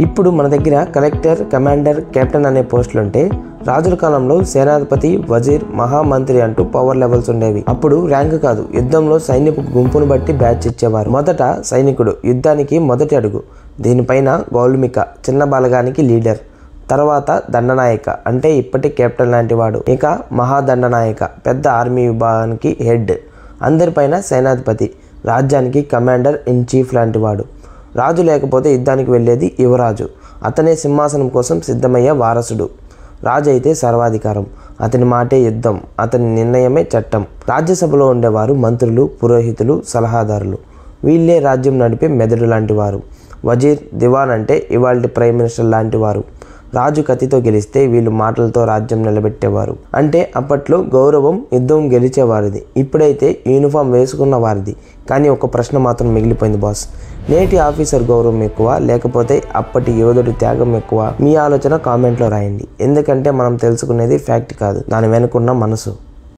ఇప్పుడు మన దగ్గర కలెక్టర్, కమాండర్, కెప్టెన్ అనే పోస్టులు ఉంటే రాజుల కాలంలో సేనాధిపతి, వజీర్, మహామంత్రి అంటూ పవర్ లెవెల్స్ ఉండేవి. అప్పుడు ర్యాంక్ కాదు, యుద్ధంలో సైనిక గుంపును బట్టి బ్యాచ్ ఇచ్చేవారు. మొదట సైనికుడు, యుద్ధానికి మొదటి అడుగు. దీనిపైన గౌల్మిక, చిన్న బలగానికి లీడర్. తర్వాత దండనాయక, అంటే ఇప్పటి కెప్టెన్ లాంటి వాడు. ఇక మహాదండనాయక, పెద్ద ఆర్మీ విభాగానికి హెడ్. అందరిపైన సేనాధిపతి, రాజ్యానికి కమాండర్ ఇన్ చీఫ్ లాంటి వాడు. రాజు లేకపోతే యుద్ధానికి వెళ్ళేది యువరాజు. అతనే సింహాసనం కోసం సిద్ధమయ్యే వారసుడు. రాజు అయితే సర్వాధికారం, అతని మాటే యుద్ధం, అతని నిర్ణయమే చట్టం. రాజ్యసభలో ఉండేవారు మంత్రులు, పురోహితులు, సలహాదారులు. వీళ్ళే రాజ్యం నడిపే మెదడు లాంటి వారు. వజీర్, దివాన్ అంటే ఇవాళ ప్రైమ్ మినిస్టర్ లాంటి వారు. రాజు కత్తితో గెలిస్తే వీళ్ళు మాటలతో రాజ్యం నిలబెట్టేవారు. అంటే అప్పట్లో గౌరవం యుద్ధం గెలిచేవారిది, ఇప్పుడైతే యూనిఫామ్ వేసుకున్న వారిది. కానీ ఒక ప్రశ్న మాత్రం మిగిలిపోయింది బాస్, నేటి ఆఫీసర్ గౌరవం ఎక్కువ లేకపోతే అప్పటి యోధుడి త్యాగం ఎక్కువ? మీ ఆలోచన కామెంట్లో రాయండి. ఎందుకంటే మనం తెలుసుకునేది ఫ్యాక్ట్ కాదు, దాని వెనుకున్న మనసు.